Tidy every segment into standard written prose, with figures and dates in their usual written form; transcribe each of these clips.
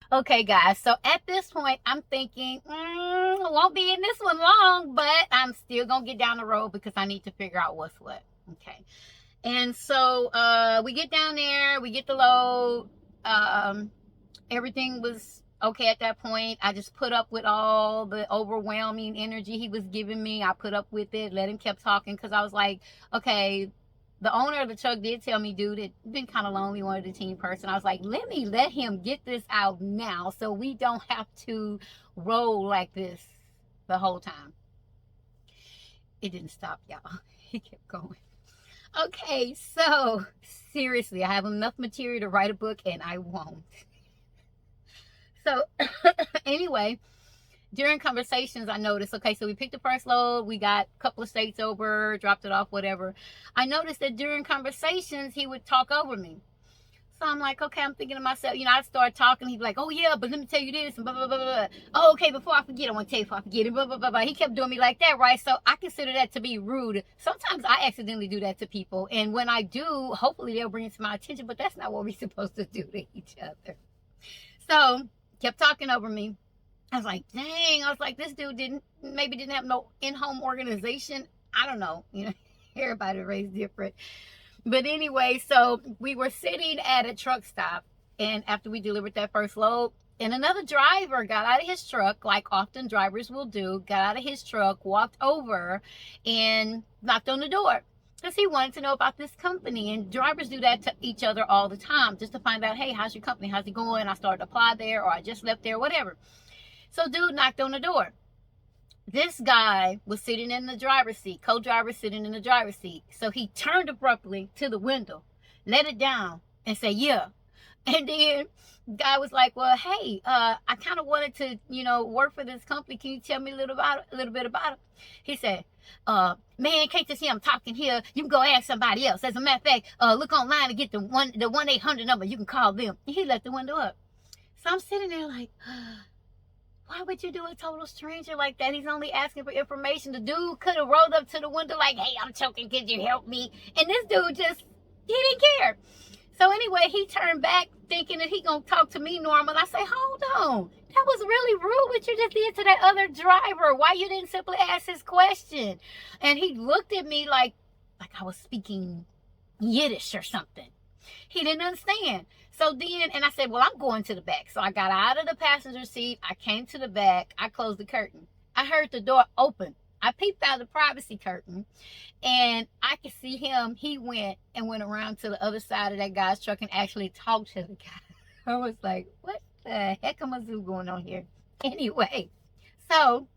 Okay, guys. So at this point, I'm thinking, won't be in this one long, but I'm still gonna get down the road because I need to figure out what's what. Okay. And so we get down there, we get the load. Um, Everything was okay at that point. I just put up with all the overwhelming energy he was giving me. I put up with it, let him keep talking because I was like, okay. The owner of the truck did tell me, dude, it been kind of lonely, wanted a team person. I was like, let him get this out now so we don't have to roll like this the whole time. It didn't stop, y'all. He kept going. Okay, so seriously, I have enough material to write a book and I won't. So anyway, during conversations, I noticed, okay, so we picked the first load, we got a couple of states over, dropped it off, whatever. I noticed that during conversations, he would talk over me. So I'm like, okay, I'm thinking to myself, I'd start talking. He'd be like, oh, yeah, but let me tell you this, and blah, blah, blah, blah. Oh, okay, before I forget, I want to tell you before I forget, and blah, blah, blah, blah. He kept doing me like that, right? So I consider that to be rude. Sometimes I accidentally do that to people. And when I do, hopefully they'll bring it to my attention, but that's not what we're supposed to do to each other. So kept talking over me. I was like, dang. I was like, this dude didn't have no in-home organization. I don't know. Everybody raised different. But anyway, so we were sitting at a truck stop, and after we delivered that first load, and another driver got out of his truck, like often drivers will do, got out of his truck, walked over, and knocked on the door. Because he wanted to know about this company. And drivers do that to each other all the time, just to find out, hey, how's your company? How's it going? I started to apply there, or I just left there, whatever. So dude knocked on the door. This guy was sitting in the driver's seat, co-driver sitting in the driver's seat. So he turned abruptly to the window, let it down, and said, yeah. And then guy was like, well, hey, I kind of wanted to, work for this company. Can you tell me a little bit about it? He said, man, can't you see I'm talking here? You can go ask somebody else. As a matter of fact, look online and get the 1-800 number. You can call them. And he left the window up. So I'm sitting there like, why would you do a total stranger like that? He's only asking for information. The dude could have rolled up to the window like, hey, I'm choking. Could you help me? And this dude he didn't care. So anyway, he turned back thinking that he going to talk to me normal. I say, hold on. That was really rude what you just did to that other driver. Why you didn't simply ask his question? And he looked at me like I was speaking Yiddish or something. He didn't understand. So then, and I said, well, I'm going to the back. So I got out of the passenger seat. I came to the back. I closed the curtain. I heard the door open. I peeped out the privacy curtain and I could see him. He went around to the other side of that guy's truck and actually talked to the guy. I was like, what the heck am I going on here? Anyway, so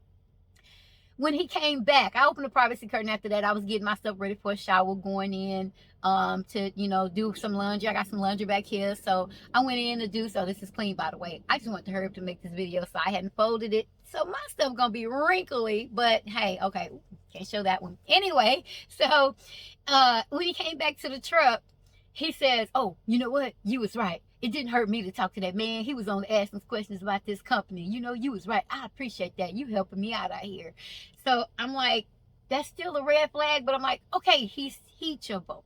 when he came back, I opened the privacy curtain after that. I was getting myself ready for a shower, going in to, do some laundry. I got some laundry back here. So I went in to do so. This is clean, by the way. I just want to hurry up to make this video, so I hadn't folded it. So my stuff gonna be wrinkly, but hey, okay, can't show that one. Anyway, so when he came back to the truck, he says, oh, you know what? You was right. It didn't hurt me to talk to that man. He was only asking questions about this company. You was right. I appreciate that. You helping me out here. So I'm like, that's still a red flag, but I'm like, okay, he's teachable.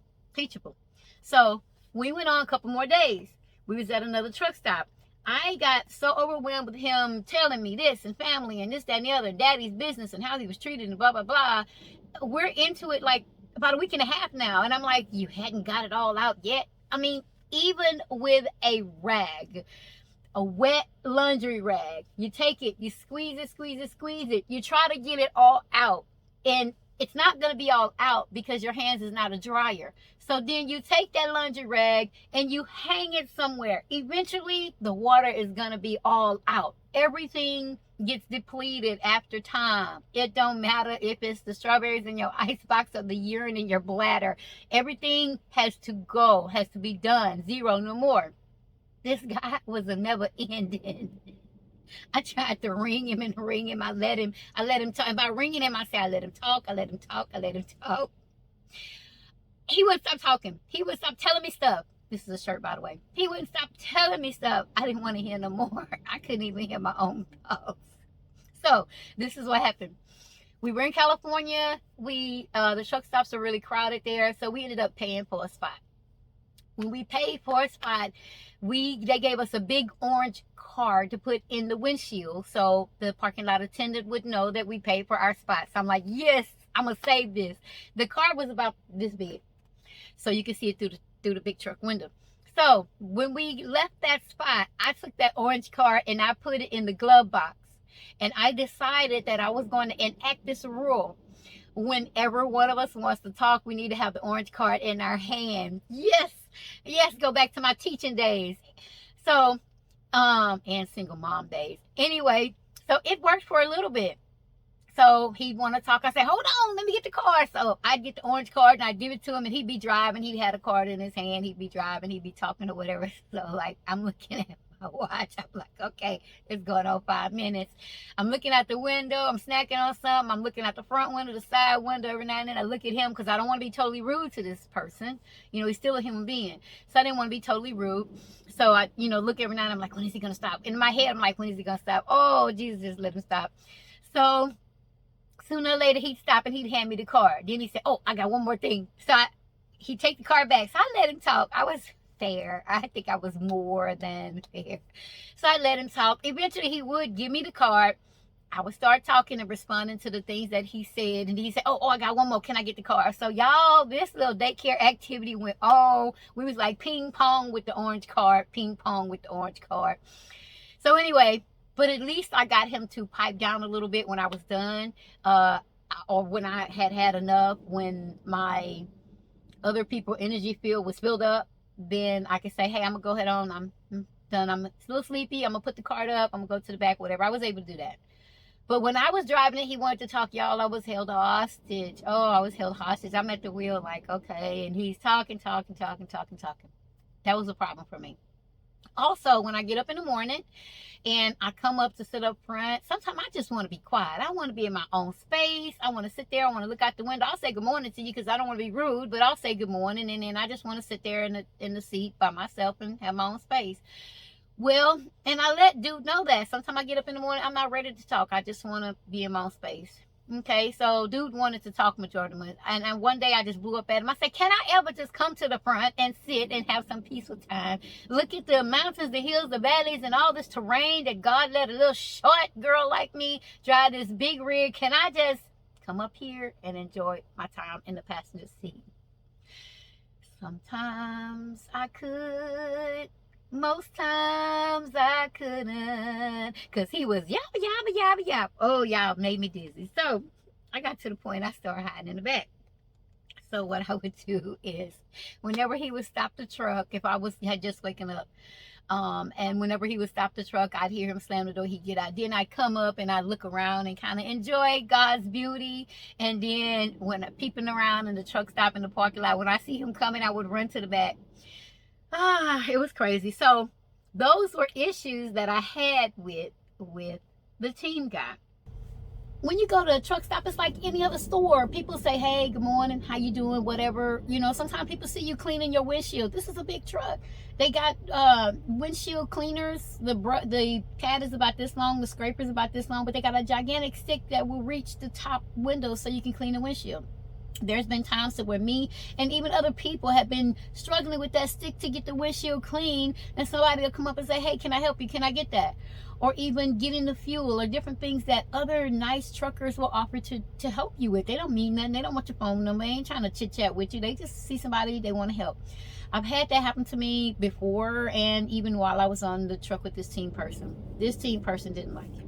So we went on a couple more days. We was at another truck stop. I got so overwhelmed with him telling me this and family and this, that, and the other, daddy's business and how he was treated and blah, blah, blah. We're into it like about a week and a half now. And I'm like, you hadn't got it all out yet? I mean, even with a rag, a wet laundry rag, you take it, you squeeze it, you try to get it all out. And it's not going to be all out because your hands is not a dryer. So then you take that laundry rag and you hang it somewhere. Eventually, the water is going to be all out. Everything gets depleted after time. It don't matter if it's the strawberries in your icebox or the urine in your bladder. Everything has to go, has to be done. Zero, no more. This guy was a never ending. I tried to ring him and ring him. I let him talk. And by ringing him, I said, I let him talk. He wouldn't stop talking. He wouldn't stop telling me stuff. This is a shirt, by the way. He wouldn't stop telling me stuff. I didn't want to hear no more. I couldn't even hear my own thoughts. So this is what happened. We were in California. The truck stops are really crowded there. So we ended up paying for a spot. when we paid for a spot, they gave us a big orange card to put in the windshield so the parking lot attendant would know that we paid for our spot. So I'm like, yes, I'm gonna save this. The card was about this big, so you can see it through the big truck window. So when we left that spot, I took that orange card and I put it in the glove box, and I decided that I was going to enact this rule. Whenever one of us wants to talk, we need to have the orange card in our hand. Yes, go back to my teaching days. So, and single mom days. Anyway, so it worked for a little bit. So he'd want to talk. I said, hold on, let me get the card. So I'd get the orange card and I'd give it to him, and he'd be driving. He had a card in his hand. He'd be driving. He'd be talking or whatever. So like, I'm looking at my watch. I'm like, okay, it's going on 5 minutes. I'm looking out the window. I'm snacking on something. I'm looking out the front window, the side window. Every now and then I look at him because I don't want to be totally rude to this person. You know, he's still a human being. So I didn't want to be totally rude. So I, look every now and then. I'm like, when is he going to stop? In my head, I'm like, when is he going to stop? Oh, Jesus, just let him stop. So sooner or later, he'd stop and he'd hand me the card. Then he said, oh, I got one more thing. So he'd take the card back. So I let him talk. I was fair. I think I was more than fair. So I let him talk. Eventually, he would give me the card. I would start talking and responding to the things that he said. And he said, oh, I got one more. Can I get the card? So y'all, this little daycare activity went on. We was like ping pong with the orange card. Ping pong with the orange card. So anyway, but at least I got him to pipe down a little bit when I was done, or when I had enough. When my other people's energy field was filled up, then I could say, hey, I'm going to go ahead on. I'm done. I'm still sleepy. I'm going to put the card up. I'm going to go to the back, whatever. I was able to do that. But when I was driving it, he wanted to talk. Y'all, I was held hostage. Oh, I was held hostage. I'm at the wheel like, okay. And he's talking. That was a problem for me. Also, when I get up in the morning and I come up to sit up front, sometimes I just want to be quiet. I want to be in my own space. I want to sit there. I want to look out the window. I'll say good morning to you because I don't want to be rude, but I'll say good morning. And then I just want to sit there in the seat by myself and have my own space. Well, and I let dude know that. Sometimes I get up in the morning, I'm not ready to talk. I just want to be in my own space. Okay, so dude wanted to talk majority of the time. And one day I just blew up at him. I said, can I ever just come to the front and sit and have some peaceful time? Look at the mountains, the hills, the valleys, and all this terrain that God let a little short girl like me drive this big rig. Can I just come up here and enjoy my time in the passenger seat? Sometimes I could. Most times I couldn't, because he was yabba. Oh, y'all made me dizzy. So I got to the point I started hiding in the back. So what I would do is whenever he would stop the truck, if I had just waken up, and whenever he would stop the truck, I'd hear him slam the door, he'd get out. Then I'd come up and I'd look around and kind of enjoy God's beauty. And then when I'm peeping around and the truck stopped in the parking lot, when I see him coming, I would run to the back. It was crazy. So those were issues that I had with the team guy. When you go to a truck stop, it's like any other store. People say, hey, good morning, how you doing, whatever. Sometimes people see you cleaning your windshield. This is a big truck. They got windshield cleaners. The pad is about this long, the scraper is about this long, but they got a gigantic stick that will reach the top window so you can clean the windshield. There's been times where me and even other people have been struggling with that stick to get the windshield clean, and somebody will come up and say, hey, can I help you? Can I get that? Or even getting the fuel or different things that other nice truckers will offer to help you with. They don't mean nothing. They don't want your phone number. They ain't trying to chit chat with you. They just see somebody they want to help. I've had that happen to me before, and even while I was on the truck with this team person. This team person didn't like it.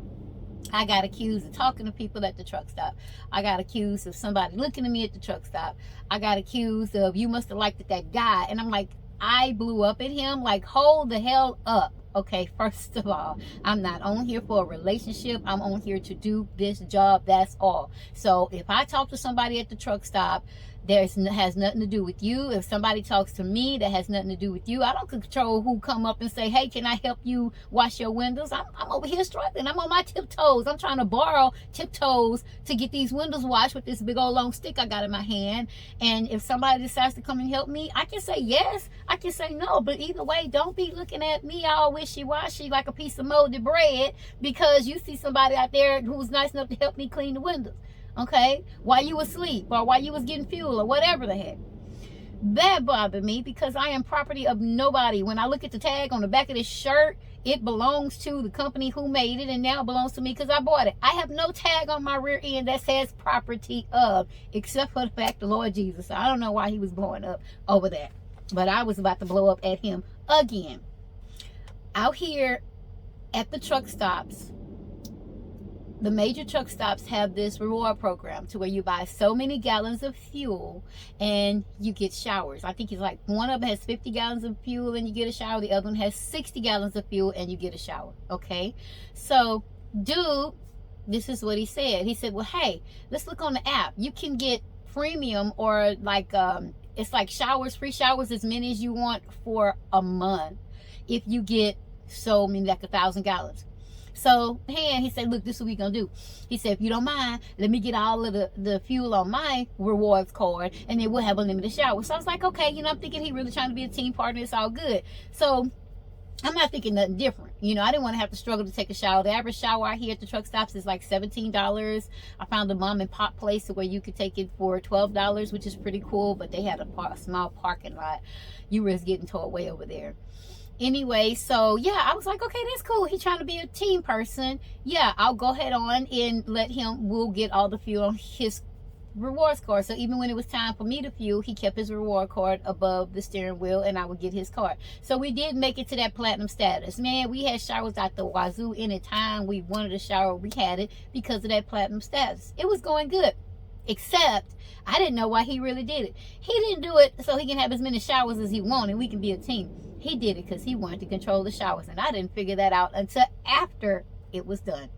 I got accused of talking to people at the truck stop. I got accused of somebody looking at me at the truck stop. I got accused of, you must have liked that guy. And I'm like, I blew up at him. Like, hold the hell up. Okay, first of all, I'm not on here for a relationship. I'm on here to do this job. That's all. So if I talk to somebody at the truck stop, has nothing to do with you. If somebody talks to me, that has nothing to do with you. I don't control who come up and say, hey, can I help you wash your windows? I'm over here struggling. I'm on my tiptoes. I'm trying to borrow tiptoes to get these windows washed with this big old long stick I got in my hand. And if somebody decides to come and help me, I can say yes. I can say no. But either way, don't be looking at me all wishy-washy like a piece of molded bread because you see somebody out there who's nice enough to help me clean the windows. Okay, while you was asleep or while you was getting fuel or whatever the heck. That bothered me because I am property of nobody. When I look at the tag on the back of this shirt, it belongs to the company who made it, and now it belongs to me because I bought it. I have no tag on my rear end that says property of, except for the fact the Lord Jesus. I don't know why he was blowing up over that, but I was about to blow up at him again. Out here at the truck stops, the major truck stops have this reward program to where you buy so many gallons of fuel and you get showers. I think it's like one of them has 50 gallons of fuel and you get a shower. The other one has 60 gallons of fuel and you get a shower. Okay. So, dude, this is what he said. He said, well, hey, let's look on the app. You can get premium or like, it's like showers, free showers, as many as you want for a month if you get so many, like 1,000 gallons. So, he said, look, this is what we're going to do. He said, if you don't mind, let me get all of the fuel on my rewards card, and then we'll have unlimited showers. So I was like, okay, I'm thinking he really trying to be a team partner. It's all good. So I'm not thinking nothing different. I didn't want to have to struggle to take a shower. The average shower out here at the truck stops is like $17. I found a mom and pop place where you could take it for $12, which is pretty cool, but they had a small parking lot. You risk getting towed way over there. Anyway, so yeah, I was like, okay, that's cool. He's trying to be a team person. Yeah, I'll go ahead on and we'll get all the fuel on his rewards card. So even when it was time for me to fuel, he kept his reward card above the steering wheel and I would get his card. So we did make it to that platinum status. Man, we had showers out the wazoo. Anytime we wanted a shower, we had it because of that platinum status. It was going good. Except I didn't know why he really did it. He didn't do it so he can have as many showers as he wanted. We can be a team. He did it because he wanted to control the showers, and I didn't figure that out until after it was done.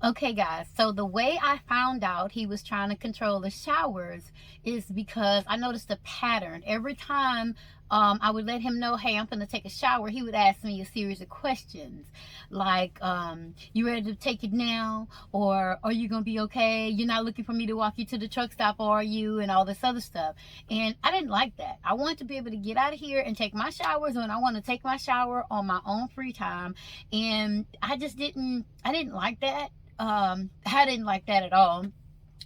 Okay, guys, so the way I found out he was trying to control the showers is because I noticed a pattern. Every time I would let him know, hey, I'm going to take a shower, he would ask me a series of questions like, you ready to take it now? Or are you going to be okay? You're not looking for me to walk you to the truck stop, are you? And all this other stuff. And I didn't like that. I wanted to be able to get out of here and take my showers when I want to take my shower on my own free time. And I didn't like that. I didn't like that at all.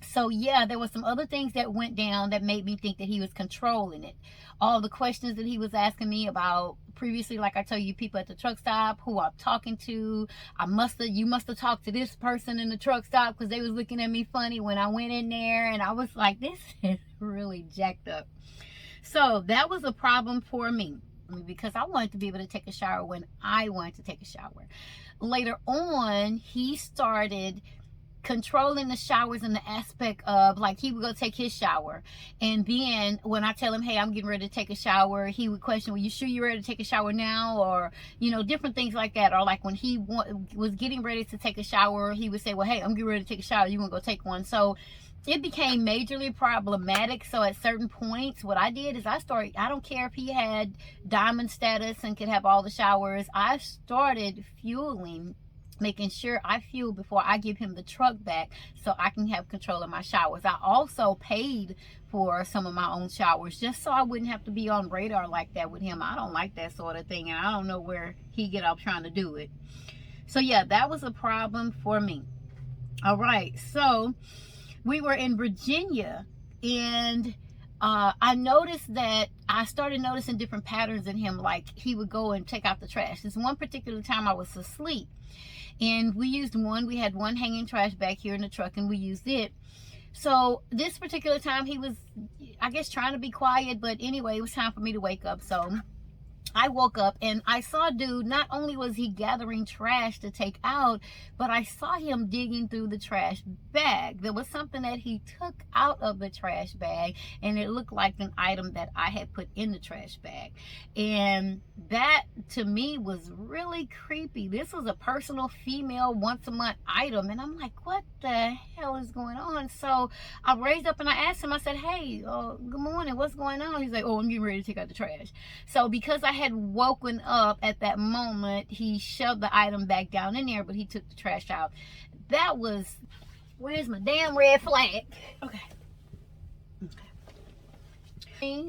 So yeah, there were some other things that went down that made me think that he was controlling it. All the questions that he was asking me about previously, like I told you, people at the truck stop who I'm talking to. You must have talked to this person in the truck stop because they was looking at me funny when I went in there, and I was like, this is really jacked up. So that was a problem for me because I wanted to be able to take a shower when I wanted to take a shower. Later on, he started controlling the showers in the aspect of, like, he would go take his shower, and then when I tell him, hey, I'm getting ready to take a shower, he would question, well, you sure you're ready to take a shower now? Or different things like that. Or like when he was getting ready to take a shower, he would say, well, hey, I'm getting ready to take a shower, you want to go take one? So it became majorly problematic. So at certain points, what I did is I don't care if he had diamond status and could have all the showers, I started fueling, making sure I fuel before I give him the truck back so I can have control of my showers. I also paid for some of my own showers just so I wouldn't have to be on radar like that with him. I don't like that sort of thing, and I don't know where he get up trying to do it. So yeah, that was a problem for me. All right, so we were in Virginia, and I noticed that I started noticing different patterns in him. Like he would go and take out the trash. This one particular time I was asleep, and we had one hanging trash bag here in the truck, and we used it. So this particular time he was, I guess, trying to be quiet, but anyway, it was time for me to wake up. So I woke up and I saw dude, not only was he gathering trash to take out, but I saw him digging through the trash bag. There was something that he took out of the trash bag, and it looked like an item that I had put in the trash bag. And that to me was really creepy. This was a personal female once a month item, and I'm like, what the hell is going on? So I raised up and I asked him, I said, hey, good morning, what's going on? He's like, oh, I'm getting ready to take out the trash. So because I had woken up at that moment, he shoved the item back down in there, but he took the trash out. That was, where's my damn red flag? Okay.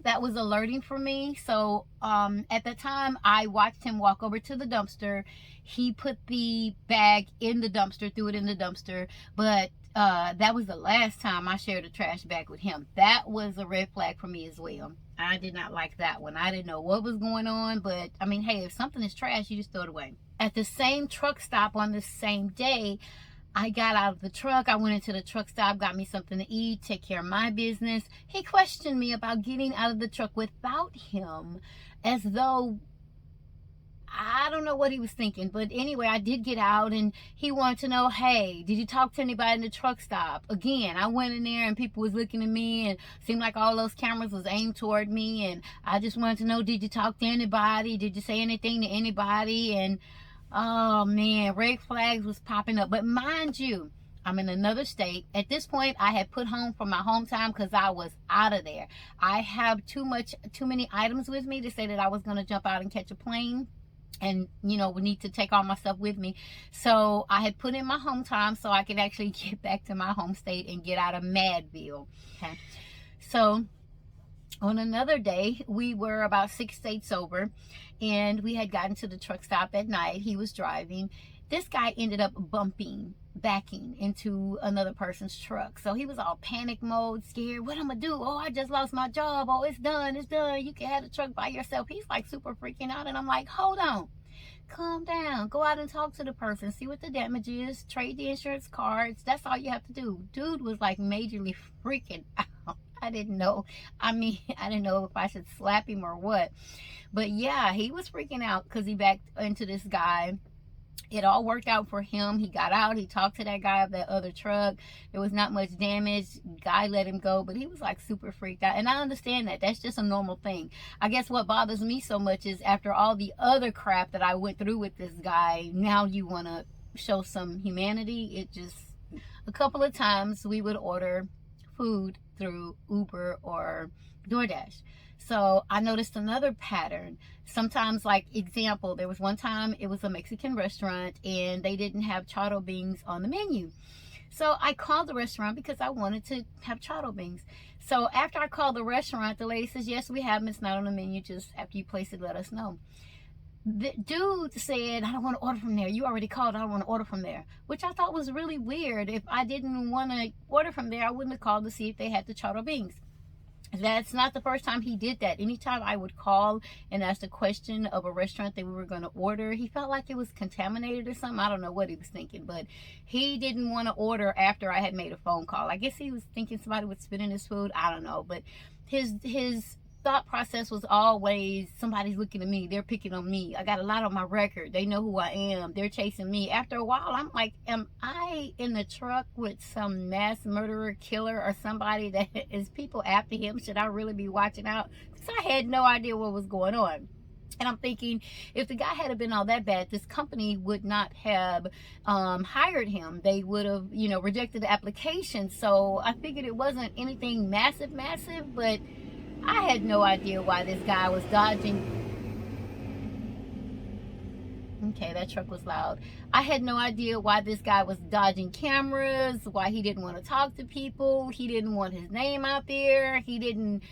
That was alerting for me. So at the time, I watched him walk over to the dumpster. He put the bag in the dumpster, threw it in the dumpster, but that was the last time I shared a trash bag with him. That was a red flag for me as well. I did not like that one. I didn't know what was going on, but I mean, hey, if something is trash, you just throw it away. At the same truck stop on the same day, I got out of the truck. I went into the truck stop, got me something to eat, take care of my business. He questioned me about getting out of the truck without him, as though I don't know what he was thinking. But anyway, I did get out, and he wanted to know, hey, did you talk to anybody in the truck stop? Again, I went in there and people was looking at me, and seemed like all those cameras was aimed toward me, and I just wanted to know, did you talk to anybody? Did you say anything to anybody? And oh man, red flags was popping up. But mind you, I'm in another state. At this point, I had put home for my home time because I was out of there. I have too many items with me to say that I was going to jump out and catch a plane, and would need to take all my stuff with me. So I had put in my home time so I could actually get back to my home state and get out of Madville. Okay, so on another day, we were about 6 states over, and we had gotten to the truck stop at night. He was driving. This guy ended up backing into another person's truck. So he was all panic mode, scared. What I'm gonna do? Oh, I just lost my job. Oh, it's done. You can have the truck by yourself. He's like super freaking out, and I'm like, hold on, calm down, go out and talk to the person, see what the damage is, trade the insurance cards. That's all you have to do. Dude was like majorly freaking out. I didn't know. I didn't know if I should slap him or what. But yeah, he was freaking out because he backed into this guy. It all worked out for him. He got out. He talked to that guy of that other truck. There was not much damage. Guy let him go, but he was like super freaked out. And I understand that. That's just a normal thing. I guess what bothers me so much is after all the other crap that I went through with this guy, now you want to show some humanity. It just, a couple of times we would order food through Uber or DoorDash. So I noticed another pattern. Sometimes, like example, there was one time it was a Mexican restaurant and they didn't have charro beans on the menu. So I called the restaurant because I wanted to have charro beans. So after I called the restaurant, the lady says, yes, we have them. It's not on the menu. Just after you place it, let us know. The dude said, I don't want to order from there. You already called. I don't want to order from there, which I thought was really weird. If I didn't want to order from there, I wouldn't have called to see if they had the charro beans. That's not the first time he did that. Anytime I would call and ask a question of a restaurant that we were going to order, he felt like it was contaminated or something. I don't know what he was thinking, but he didn't want to order after I had made a phone call. I guess he was thinking somebody would spit in his food. I don't know, but his thought process was always, somebody's looking at me, they're picking on me, I got a lot on my record, they know who I am, they're chasing me. After a while, I'm like, am I in the truck with some mass murderer, killer, or somebody that is people after him? Should I really be watching out? Because I had no idea what was going on. And I'm thinking, if the guy had been all that bad, this company would not have hired him. They would have, rejected the application. So I figured it wasn't anything massive, but I had no idea why this guy was dodging. Okay, that truck was loud. I had no idea why this guy was dodging cameras, why he didn't want to talk to people. He didn't want his name out there. He didn't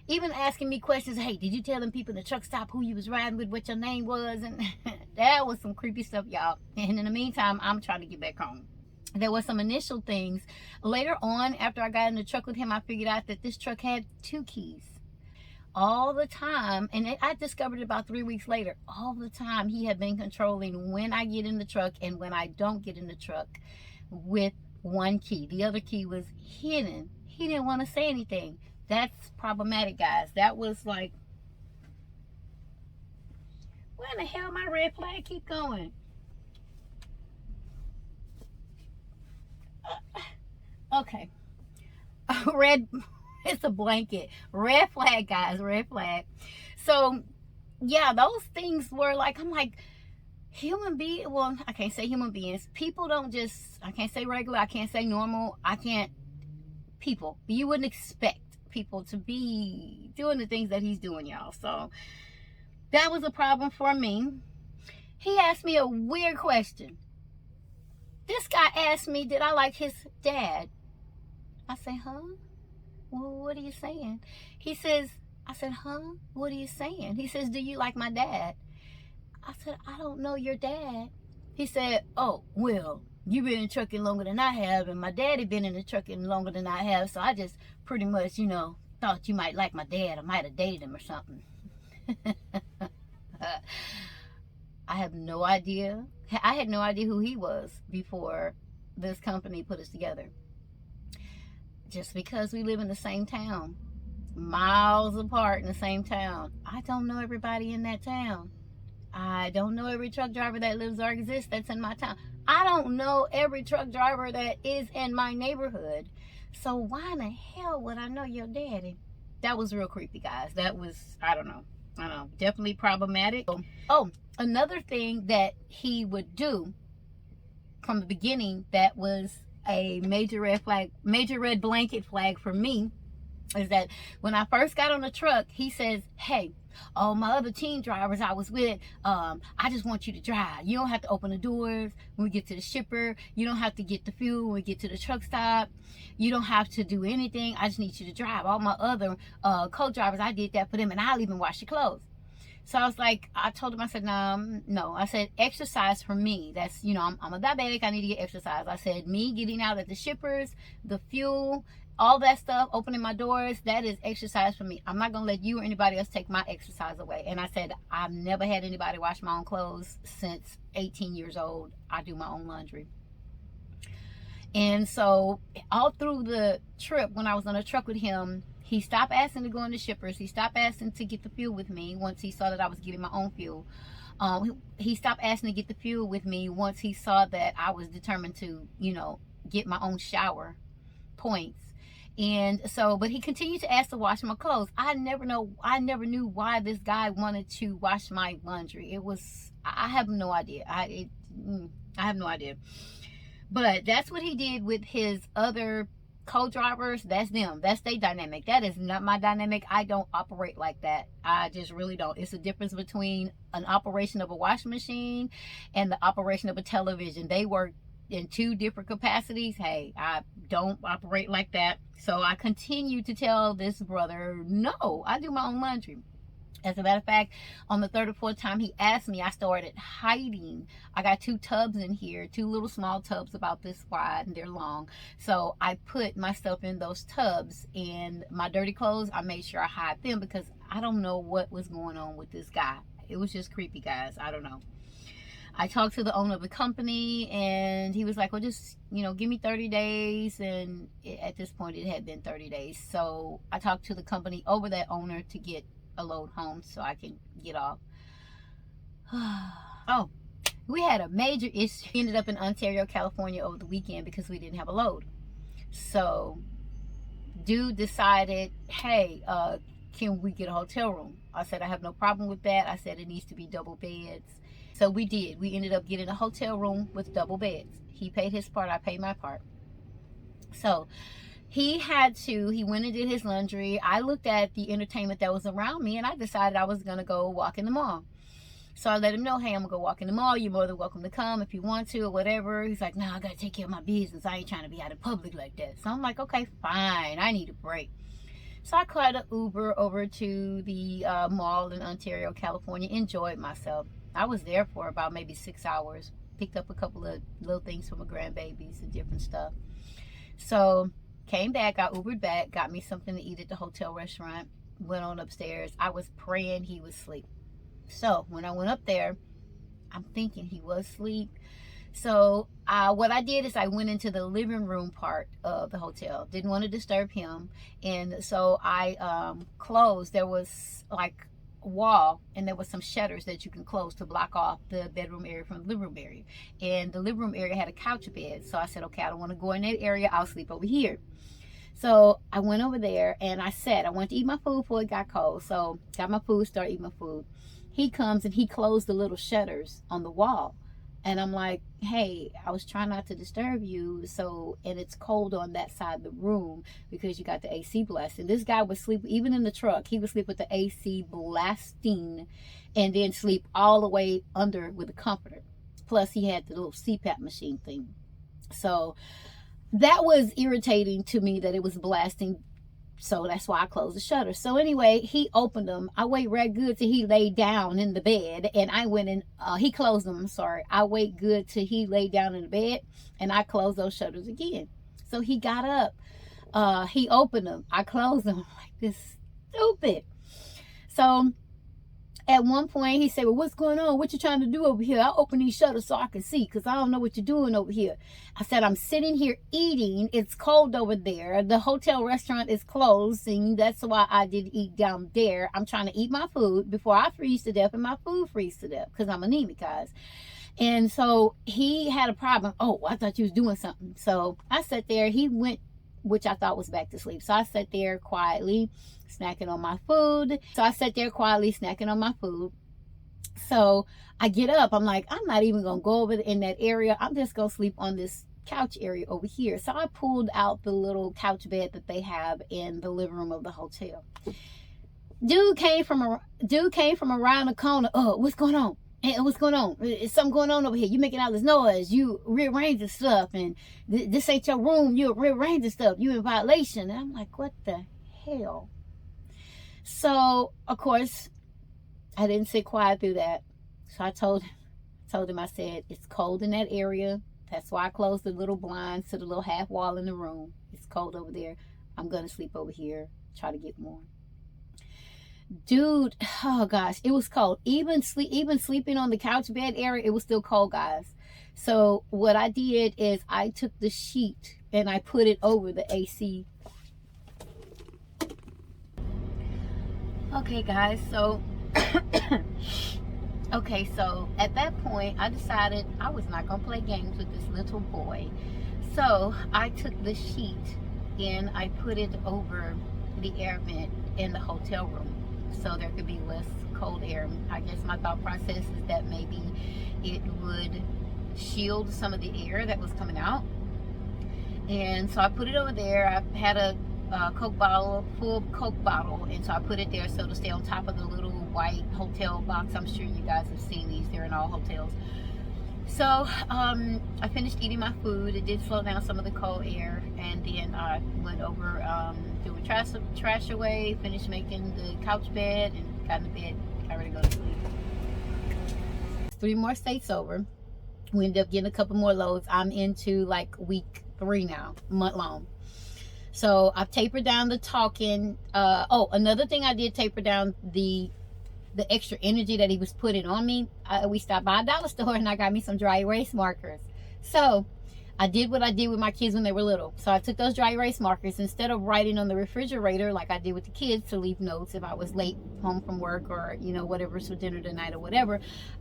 even asking me questions. Hey, did you tell them people in the truck stop who you was riding with, what your name was? And that was some creepy stuff, y'all. And in the meantime, I'm trying to get back home. There were some initial things. Later on, after I got in the truck with him, I figured out that this truck had 2 keys. All the time, and I discovered it about 3 weeks later, all the time he had been controlling when I get in the truck and when I don't get in the truck with 1 key. The other key was hidden. He didn't want to say anything. That's problematic, guys. That was like, where the hell my red flag keep going? Okay. Red, it's a blanket. Red flag, guys. Red flag. So, yeah, those things were like, I'm like, human being, well, I can't say human beings. People don't just, I can't say regular, I can't say normal, people. You wouldn't expect people to be doing the things that he's doing, y'all. So, that was a problem for me. He asked me a weird question. This guy asked me, did I like his dad? I said, huh? Well, what are you saying? He says, I said, huh? What are you saying? He says, do you like my dad? I said, I don't know your dad. He said, oh, well, you've been in trucking longer than I have, and my daddy been in the trucking longer than I have, so I just pretty much, thought you might like my dad. I might have dated him or something. I have no idea. I had no idea who he was before this company put us together. Just because we live in the same town, miles apart in the same town, I don't know everybody in that town. I don't know every truck driver that lives or exists that's in my town. I don't know every truck driver that is in my neighborhood. So why in the hell would I know your daddy? That was real creepy, guys. That was, I don't know, definitely problematic. Oh, another thing that he would do from the beginning that was a major red blanket flag for me is that when I first got on the truck, he says, hey, all my other team drivers I was with, I just want you to drive. You don't have to open the doors when we get to the shipper. You don't have to get the fuel when we get to the truck stop. You don't have to do anything. I just need you to drive. All my other co-drivers, I did that for them, and I'll even wash your clothes. So I was like, I told him, I said, no. I said, exercise for me. That's, I'm a diabetic. I need to get exercise. I said, me getting out at the shippers, the fuel, all that stuff, opening my doors, that is exercise for me. I'm not going to let you or anybody else take my exercise away. And I said, I've never had anybody wash my own clothes since 18 years old. I do my own laundry. And so all through the trip, when I was on a truck with him, he stopped asking to go in the shippers. He stopped asking to get the fuel with me once he saw that I was getting my own fuel. He stopped asking to get the fuel with me once he saw that I was determined to, get my own shower points. And so, but he continued to ask to wash my clothes. I never knew why this guy wanted to wash my laundry. I have no idea. I have no idea. But that's what he did with his other co-drivers. That's them. That's their dynamic. That is not my dynamic. I don't operate like that. I just really don't. It's a difference between an operation of a washing machine and the operation of a television. They work in two different capacities. Hey, I don't operate like that. So I continue to tell this brother, no, I do my own laundry. As a matter of fact, on the third or fourth time he asked me, I started hiding. I got 2 tubs in here, 2 little small tubs about this wide, and they're long. So I put my stuff in those tubs, and my dirty clothes, I made sure I hide them because I don't know what was going on with this guy. It was just creepy, guys. I don't know. I talked to the owner of the company, and he was like, well, just, give me 30 days. And at this point, it had been 30 days. So I talked to the company over that owner to get a load home so I can get off. Oh, we had a major issue. We ended up in Ontario, California over the weekend because we didn't have a load. So dude decided, hey, can we get a hotel room? I said, I have no problem with that. I said, it needs to be double beds. So we did. We ended up getting a hotel room with double beds. He paid his part. I paid my part. So he went and did his laundry. I looked at the entertainment that was around me, and I decided I was going to go walk in the mall. So I let him know, hey, I'm going to go walk in the mall. You're more than welcome to come if you want to or whatever. He's like, no, I got to take care of my business. I ain't trying to be out in public like that. So I'm like, okay, fine. I need a break. So I caught an Uber over to the mall in Ontario, California. Enjoyed myself. I was there for about maybe 6 hours. Picked up a couple of little things for my grandbabies and different stuff. So came back, I Ubered back, got me something to eat at the hotel restaurant, went on upstairs. I was praying he was asleep. So when I went up there, I'm thinking he was asleep. So what I did is I went into the living room part of the hotel. Didn't want to disturb him. And so I closed. There was like wall, and there was some shutters that you can close to block off the bedroom area from the living room area. And the living room area had a couch bed, so I said, okay, I don't want to go in that area. I'll sleep over here. So I went over there and I went to eat my food before it got cold. So got my food, started eating my food. He comes and he closed the little shutters on the wall. And I'm like, hey, I was trying not to disturb you. So, and it's cold on that side of the room because you got the AC blasting. This guy would sleep, even in the truck, he would sleep with the AC blasting and then sleep all the way under with a comforter. Plus he had the little CPAP machine thing. So that was irritating to me that it was blasting. So that's why I closed the shutter. So anyway, he opened them. I wait right good till he laid down in the bed. And I went in, he closed them, I'm sorry. I wait good till he laid down in the bed. And I closed those shutters again. So he got up. He opened them. I closed them. I'm like, this stupid. So at one point, he said, well, what's going on? What you trying to do over here? I'll open these shutters so I can see, because I don't know what you're doing over here. I said, I'm sitting here eating. It's cold over there. The hotel restaurant is closed, and that's why I did eat down there. I'm trying to eat my food before I freeze to death and my food freeze to death, because I'm anemic, guys. And so he had a problem. Oh, I thought you was doing something. So I sat there. He went, which I thought was back to sleep. So I sat there quietly, snacking on my food. So I get up. I'm like, I'm not even going to go over in that area. I'm just going to sleep on this couch area over here. So I pulled out the little couch bed that they have in the living room of the hotel. Dude came from around the corner. Oh, what's going on? Hey, what's going on? Is something going on over here? You making all this noise. You rearranging stuff. And this ain't your room. You're rearranging stuff. You in violation. And I'm like, what the hell? So, of course, I didn't sit quiet through that. So I told him, I said, it's cold in that area. That's why I closed the little blinds to the little half wall in the room. It's cold over there. I'm going to sleep over here. Try to get warm. Dude, oh gosh, it was cold. Even sleeping on the couch bed area, it was still cold, guys. So what I did is I took the sheet and I put it over the AC. Okay, guys, so okay, so at that point I decided I was not gonna play games with this little boy. So I took the sheet and I put it over the air vent in the hotel room, so there could be less cold air. I guess my thought process is that maybe it would shield some of the air that was coming out. And so I put it over there. I had a Coke bottle, full Coke bottle, and so I put it there so to stay on top of the little white hotel box. I'm sure you guys have seen these. They're in all hotels. So I finished eating my food. It did slow down some of the cold air, and then I went over, threw the trash away, finished making the couch bed, and got in the bed, got ready to go to sleep. 3 more states over. We ended up getting a couple more loads. I'm into like week 3 now, month long. So I've tapered down the talking. Another thing I did taper down the extra energy that he was putting on me. We stopped by a dollar store and I got me some dry erase markers. So I did what I did with my kids when they were little. So I took those dry erase markers, instead of writing on the refrigerator like I did with the kids to leave notes if I was late home from work, or whatever's for dinner tonight or whatever,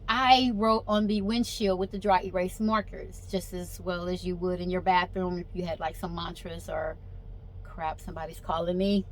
I wrote on the windshield with the dry erase markers, just as well as you would in your bathroom if you had like some mantras or crap, somebody's calling me.